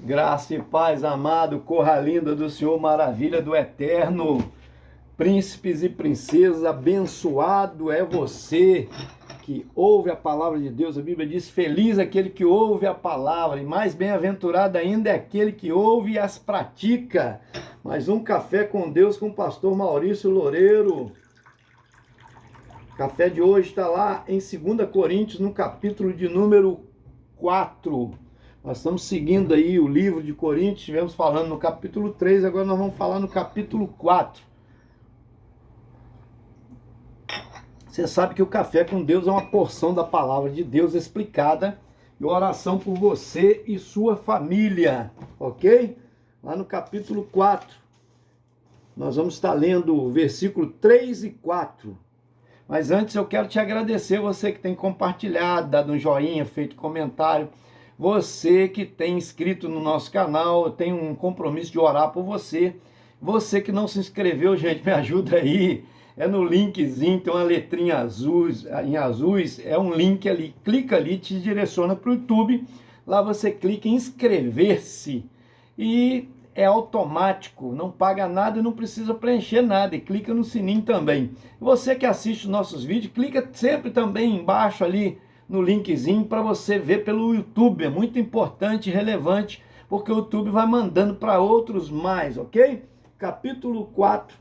Graça e paz, amado, corra linda do Senhor, maravilha do Eterno, príncipes e princesas, abençoado é você que ouve a palavra de Deus. A Bíblia diz: feliz aquele que ouve a palavra, e mais bem-aventurado ainda é aquele que ouve e as pratica. Mais um Café com Deus com o pastor Maurício Loureiro. O café de hoje está lá em 2 Coríntios, no capítulo de número 4. Nós estamos seguindo aí o livro de Coríntios, estivemos falando no capítulo 3, agora nós vamos falar no capítulo 4. Você sabe que o Café com Deus é uma porção da palavra de Deus explicada e oração por você e sua família, ok? Lá no capítulo 4, nós vamos estar lendo o versículo 3 e 4. Mas antes eu quero te agradecer, você que tem compartilhado, dado um joinha, feito comentário. Você que tem inscrito no nosso canal, eu tenho um compromisso de orar por você. Você que não se inscreveu, gente, me ajuda aí. É no linkzinho, tem uma letrinha azul, em azuis, é um link ali. Clica ali, te direciona para o YouTube. Lá você clica em inscrever-se e é automático, não paga nada e não precisa preencher nada. E clica no sininho também. Você que assiste os nossos vídeos, clica sempre também embaixo ali no linkzinho para você ver pelo YouTube. É muito importante e relevante, porque o YouTube vai mandando para outros mais, ok? Capítulo 4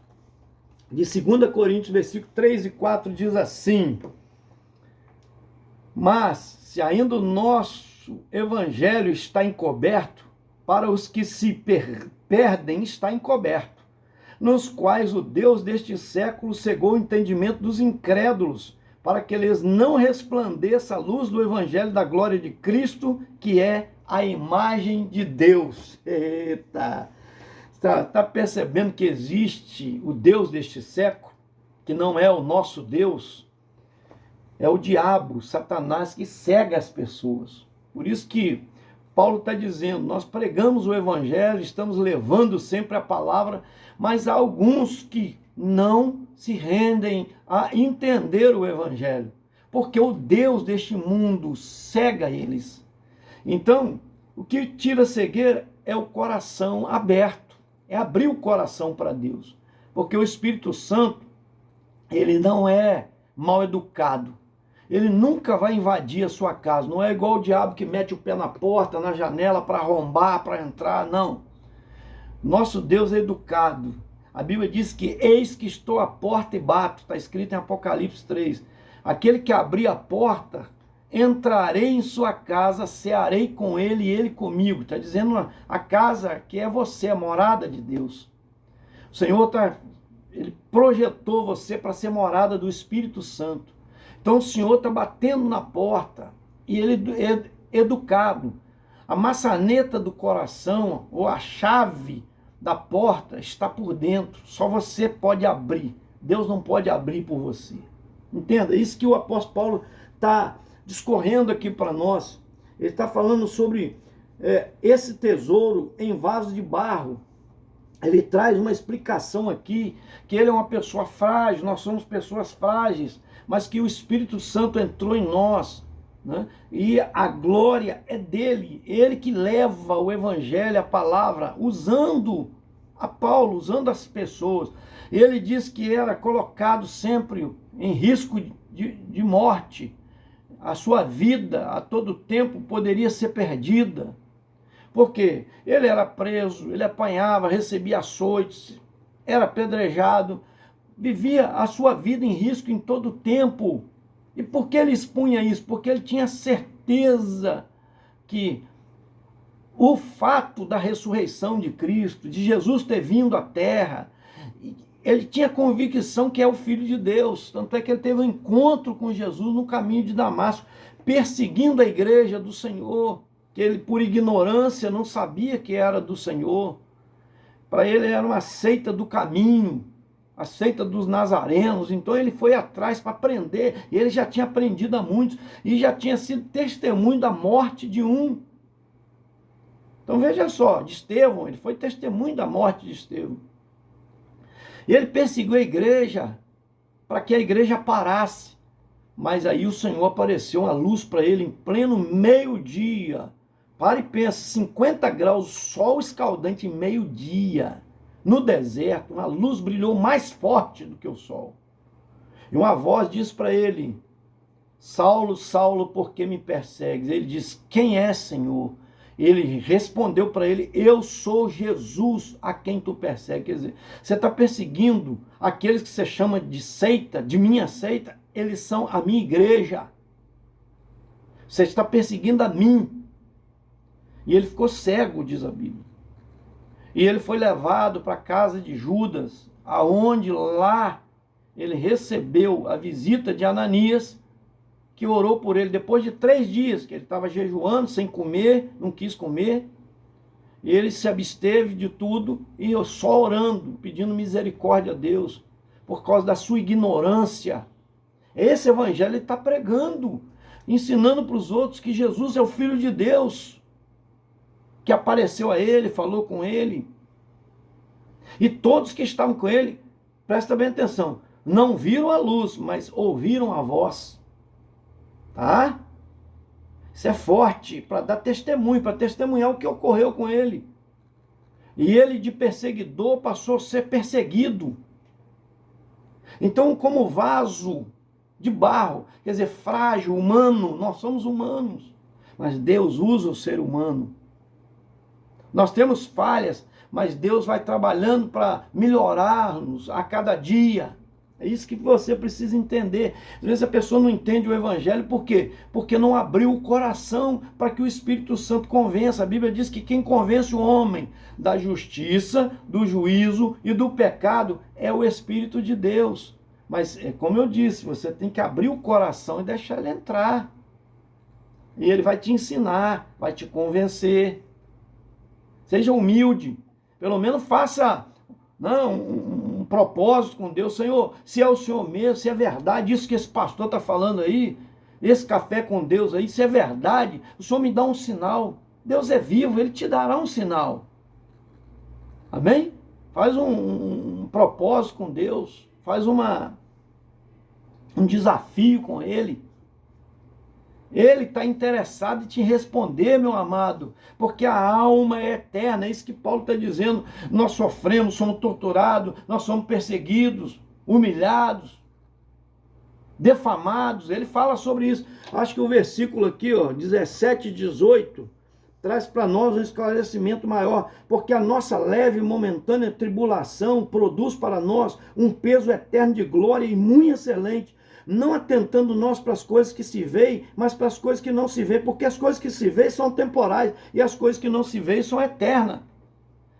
de 2 Coríntios, versículo 3 e 4 diz assim: mas se ainda o nosso evangelho está encoberto, para os que se perdem está encoberto, nos quais o Deus deste século cegou o entendimento dos incrédulos, para que eles não resplandeça a luz do evangelho da glória de Cristo, que é a imagem de Deus. Eita! Está percebendo que existe o Deus deste século, que não é o nosso Deus? É o diabo, Satanás, que cega as pessoas. Por isso que Paulo está dizendo, nós pregamos o evangelho, estamos levando sempre a palavra, mas há alguns que não se rendem a entender o evangelho, porque o Deus deste mundo cega eles. Então, o que tira a cegueira é o coração aberto, é abrir o coração para Deus, porque o Espírito Santo, ele não é mal educado. Ele nunca vai invadir a sua casa. Não é igual o diabo que mete o pé na porta, na janela, para arrombar, para entrar. Não. Nosso Deus é educado. A Bíblia diz que eis que estou à porta e bato. Está escrito em Apocalipse 3. Aquele que abrir a porta, entrarei em sua casa, cearei com ele e ele comigo. Está dizendo a casa que é você, a morada de Deus. O Senhor ele projetou você para ser morada do Espírito Santo. Então o Senhor está batendo na porta e ele é educado. A maçaneta do coração ou a chave da porta está por dentro. Só você pode abrir. Deus não pode abrir por você. Entenda? Isso que o apóstolo Paulo está discorrendo aqui para nós. Ele está falando sobre esse tesouro em vaso de barro. Ele traz uma explicação aqui, que ele é uma pessoa frágil, nós somos pessoas frágeis, mas que o Espírito Santo entrou em nós, né? E a glória é dele, ele que leva o evangelho, a palavra, usando a Paulo, usando as pessoas. Ele diz que era colocado sempre em risco de morte, a sua vida a todo tempo poderia ser perdida. Por quê? Ele era preso, ele apanhava, recebia açoites, era apedrejado, vivia a sua vida em risco em todo o tempo. E por que ele expunha isso? Porque ele tinha certeza que o fato da ressurreição de Cristo, de Jesus ter vindo à terra, ele tinha convicção que é o Filho de Deus. Tanto é que ele teve um encontro com Jesus no caminho de Damasco, perseguindo a igreja do Senhor, que ele, por ignorância, não sabia que era do Senhor. Para ele era uma seita do caminho, a seita dos nazarenos. Então ele foi atrás para prender, e ele já tinha prendido a muitos, e já tinha sido testemunho da morte de um. Então veja só, de Estevão, ele foi testemunho da morte de Estevão. E ele perseguiu a igreja, para que a igreja parasse. Mas aí o Senhor apareceu uma luz para ele em pleno meio-dia, Para e pensa, 50 graus, sol escaldante, meio-dia, no deserto, uma luz brilhou mais forte do que o sol. E uma voz diz para ele: Saulo, Saulo, por que me persegues? Ele diz: quem é, Senhor? Ele respondeu para ele: eu sou Jesus a quem tu persegues. Quer dizer, você está perseguindo aqueles que você chama de seita, de minha seita, eles são a minha igreja. Você está perseguindo a mim. E ele ficou cego, diz a Bíblia. E ele foi levado para a casa de Judas, aonde lá ele recebeu a visita de Ananias, que orou por ele depois de 3 dias, que ele estava jejuando, sem comer, não quis comer. E ele se absteve de tudo e só orando, pedindo misericórdia a Deus, por causa da sua ignorância. Esse evangelho ele está pregando, ensinando para os outros que Jesus é o Filho de Deus, que apareceu a ele, falou com ele. E todos que estavam com ele, presta bem atenção, não viram a luz, mas ouviram a voz. Tá? Isso é forte, para dar testemunho, para testemunhar o que ocorreu com ele. E ele de perseguidor passou a ser perseguido. Então, como vaso de barro, quer dizer, frágil, humano, nós somos humanos, mas Deus usa o ser humano. Nós temos falhas, mas Deus vai trabalhando para melhorar-nos a cada dia. É isso que você precisa entender. Às vezes a pessoa não entende o evangelho, por quê? Porque não abriu o coração para que o Espírito Santo convença. A Bíblia diz que quem convence o homem da justiça, do juízo e do pecado é o Espírito de Deus. Mas, como eu disse, você tem que abrir o coração e deixar ele entrar. E ele vai te ensinar, vai te convencer. Seja humilde, pelo menos faça um propósito com Deus. Senhor, se é o Senhor mesmo, se é verdade isso que esse pastor está falando aí, esse café com Deus aí, se é verdade, o Senhor me dá um sinal. Deus é vivo, Ele te dará um sinal. Amém? Faz um propósito com Deus, faz um desafio com Ele. Ele está interessado em te responder, meu amado, porque a alma é eterna, é isso que Paulo está dizendo. Nós sofremos, somos torturados, nós somos perseguidos, humilhados, defamados. Ele fala sobre isso. Acho que o versículo aqui, 17 e 18, traz para nós um esclarecimento maior, porque a nossa leve e momentânea tribulação produz para nós um peso eterno de glória e muito excelente, não atentando nós para as coisas que se veem, mas para as coisas que não se veem, porque as coisas que se veem são temporais e as coisas que não se veem são eternas.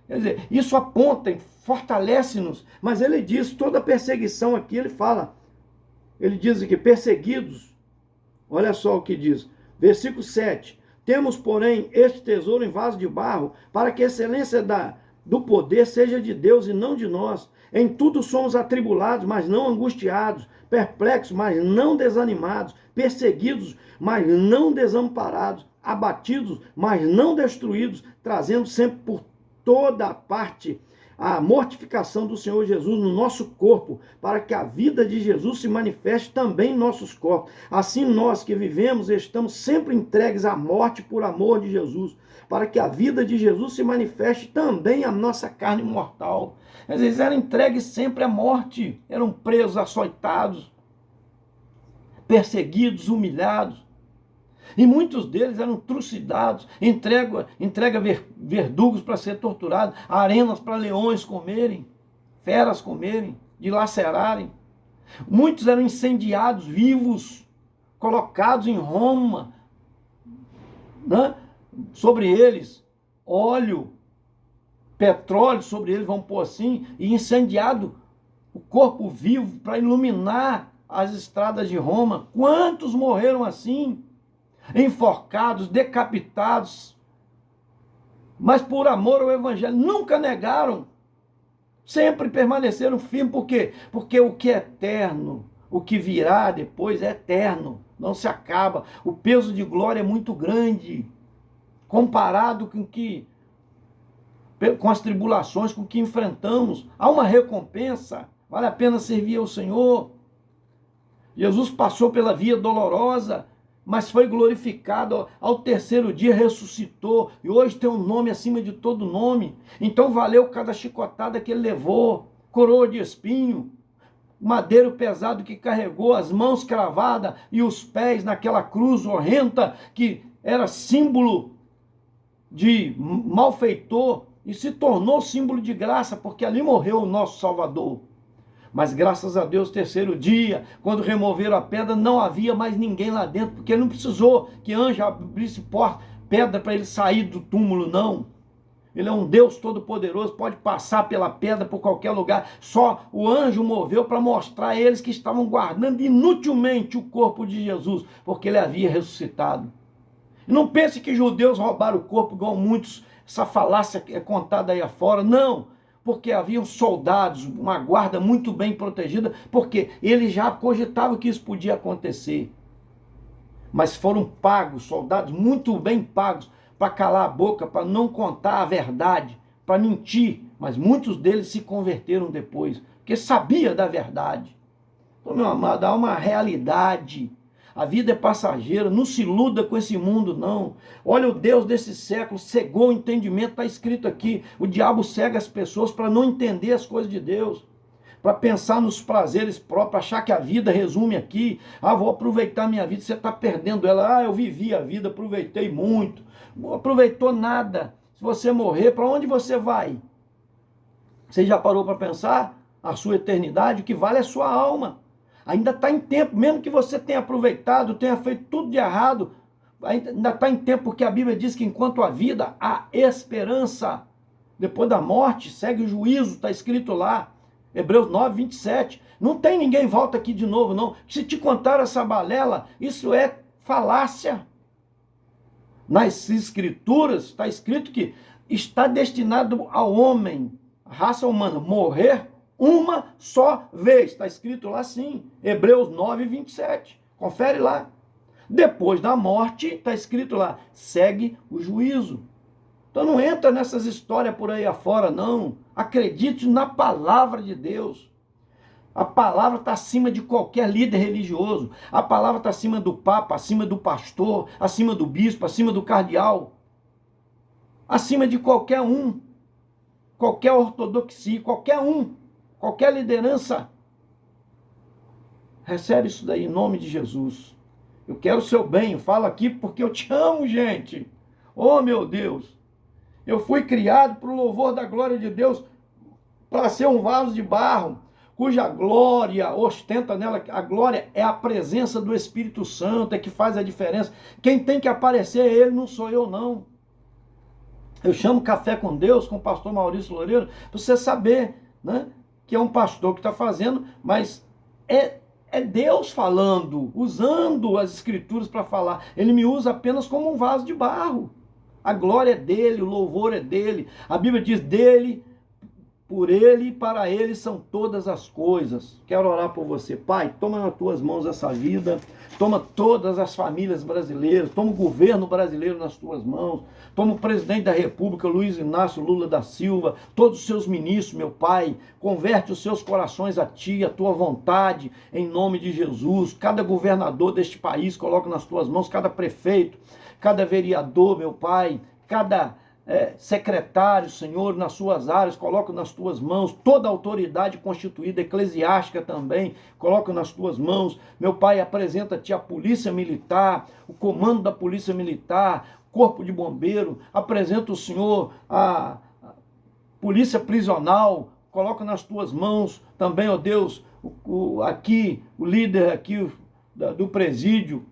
Quer dizer, isso aponta, fortalece-nos, mas ele diz, toda perseguição aqui, ele fala, ele diz aqui, perseguidos, olha só o que diz, versículo 7, temos, porém, este tesouro em vaso de barro, para que a excelência do poder seja de Deus e não de nós. Em tudo somos atribulados, mas não angustiados, perplexos, mas não desanimados, perseguidos, mas não desamparados, abatidos, mas não destruídos, trazendo sempre por toda parte a mortificação do Senhor Jesus no nosso corpo, para que a vida de Jesus se manifeste também em nossos corpos. Assim nós que vivemos estamos sempre entregues à morte por amor de Jesus, para que a vida de Jesus se manifeste também à nossa carne mortal. Às vezes eram entregues sempre à morte, eram presos, açoitados, perseguidos, humilhados. E muitos deles eram trucidados, entrega verdugos para ser torturados, arenas para leões comerem, feras comerem, dilacerarem. Muitos eram incendiados vivos, colocados em Roma, né? Sobre eles, óleo, petróleo sobre eles, vamos pôr assim, e incendiado o corpo vivo para iluminar as estradas de Roma. Quantos morreram assim? Enforcados, decapitados, mas por amor ao evangelho, nunca negaram, sempre permaneceram firmes. Por quê? Porque o que é eterno, o que virá depois é eterno, não se acaba. O peso de glória é muito grande, comparado com as tribulações, com o que enfrentamos. Há uma recompensa, vale a pena servir ao Senhor. Jesus passou pela via dolorosa, mas foi glorificado, ao terceiro dia ressuscitou, e hoje tem um nome acima de todo nome. Então valeu cada chicotada que ele levou, coroa de espinho, madeiro pesado que carregou, as mãos cravadas e os pés naquela cruz horrenda que era símbolo de malfeitor e se tornou símbolo de graça, porque ali morreu o nosso Salvador. Mas graças a Deus, terceiro dia, quando removeram a pedra, não havia mais ninguém lá dentro, porque ele não precisou que anjo abrisse pedra para ele sair do túmulo, não. Ele é um Deus todo-poderoso, pode passar pela pedra, por qualquer lugar. Só o anjo moveu para mostrar a eles que estavam guardando inutilmente o corpo de Jesus, porque ele havia ressuscitado. E não pense que judeus roubaram o corpo, igual muitos, essa falácia é contada aí afora. Não, porque haviam soldados, uma guarda muito bem protegida, porque eles já cogitavam que isso podia acontecer. Mas foram pagos, soldados muito bem pagos, para calar a boca, para não contar a verdade, para mentir. Mas muitos deles se converteram depois, porque sabia da verdade. Então, meu amado, há uma realidade. A vida é passageira, não se iluda com esse mundo, não. Olha, o Deus desse século cegou o entendimento, está escrito aqui. O diabo cega as pessoas para não entender as coisas de Deus, para pensar nos prazeres próprios, achar que a vida resume aqui. Vou aproveitar minha vida, você está perdendo ela. Eu vivi a vida, aproveitei muito. Não aproveitou nada. Se você morrer, para onde você vai? Você já parou para pensar? A sua eternidade, o que vale é a sua alma. Ainda está em tempo, mesmo que você tenha aproveitado, tenha feito tudo de errado, ainda está em tempo, porque a Bíblia diz que enquanto há vida, há esperança. Depois da morte, segue o juízo, está escrito lá, Hebreus 9, 27. Não tem ninguém volta aqui de novo, não. Se te contar essa balela, isso é falácia. Nas escrituras está escrito que está destinado ao homem, a raça humana, morrer uma só vez. Está escrito lá sim, Hebreus 9, 27. Confere lá. Depois da morte, está escrito lá, segue o juízo. Então não entra nessas histórias por aí afora, não. Acredite na palavra de Deus. A palavra está acima de qualquer líder religioso. A palavra está acima do papa, acima do pastor, acima do bispo, acima do cardeal. Acima de qualquer um. Qualquer ortodoxia, qualquer um. Qualquer liderança. Recebe isso daí em nome de Jesus. Eu quero o seu bem. Eu falo aqui porque eu te amo, gente. Oh, meu Deus. Eu fui criado para o louvor da glória de Deus, para ser um vaso de barro, cuja glória ostenta nela. A glória é a presença do Espírito Santo, é que faz a diferença. Quem tem que aparecer é Ele, não sou eu, não. Eu chamo Café com Deus, com o pastor Maurício Loureiro, para você saber, né, que é um pastor que está fazendo, mas é Deus falando, usando as escrituras para falar. Ele me usa apenas como um vaso de barro. A glória é dele, o louvor é dele. A Bíblia diz dele, por ele e para ele são todas as coisas. Quero orar por você. Pai, toma nas tuas mãos essa vida, toma todas as famílias brasileiras, toma o governo brasileiro nas tuas mãos, toma o presidente da República, Luiz Inácio Lula da Silva, todos os seus ministros, meu Pai, converte os seus corações a ti, a tua vontade, em nome de Jesus. Cada governador deste país coloca nas tuas mãos, cada prefeito, cada vereador, meu Pai, cada secretário, Senhor, nas suas áreas, coloco nas tuas mãos, toda a autoridade constituída, eclesiástica também, coloco nas tuas mãos, meu Pai, apresenta-te a polícia militar, o comando da polícia militar, corpo de bombeiro, apresenta o Senhor a polícia prisional, coloco nas tuas mãos também, ó Deus, aqui, o líder aqui do presídio,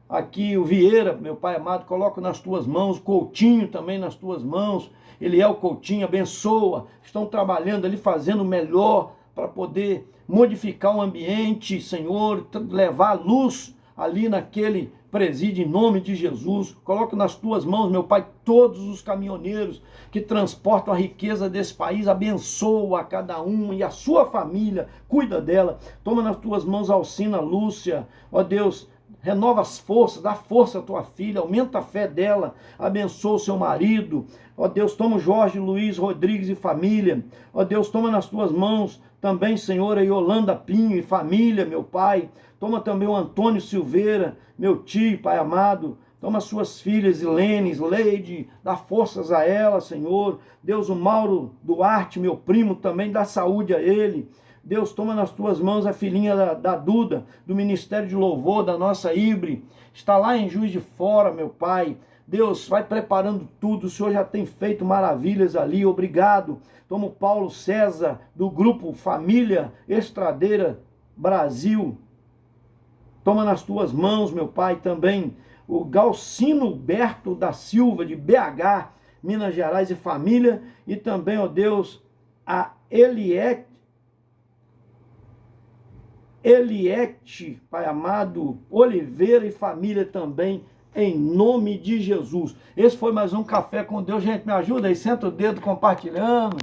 aqui o Vieira, meu Pai amado, coloco nas tuas mãos, Coutinho também nas tuas mãos, ele é o Coutinho, abençoa, estão trabalhando ali, fazendo o melhor para poder modificar o ambiente, Senhor, levar luz ali naquele presídio, em nome de Jesus. Coloco nas tuas mãos, meu Pai, todos os caminhoneiros que transportam a riqueza desse país, abençoa a cada um e a sua família, cuida dela, toma nas tuas mãos a Alcina Lúcia, ó Deus, renova as forças, dá força à tua filha, aumenta a fé dela, abençoa o seu marido, ó Deus, toma o Jorge Luiz Rodrigues e família, ó Deus, toma nas tuas mãos também, Senhor, a Yolanda Pinho e família, meu Pai, Toma também o Antônio Silveira, meu tio, Pai amado. Toma suas filhas, Ilene, Leide, dá forças a ela, Senhor. Deus, o Mauro Duarte, meu primo, também dá saúde a ele. Deus, toma nas tuas mãos a filhinha da Duda, do Ministério de Louvor, da nossa Ibre. Está lá em Juiz de Fora, meu Pai. Deus, vai preparando tudo. O Senhor já tem feito maravilhas ali. Obrigado. Toma o Paulo César, do grupo Família Estradeira Brasil. Toma nas tuas mãos, meu Pai, também o Galcino Berto da Silva, de BH, Minas Gerais, e família. E também, ó Deus, a Eliette, Pai amado, Oliveira e família também, em nome de Jesus. Esse foi mais um Café com Deus. Gente, me ajuda aí, senta o dedo compartilhando.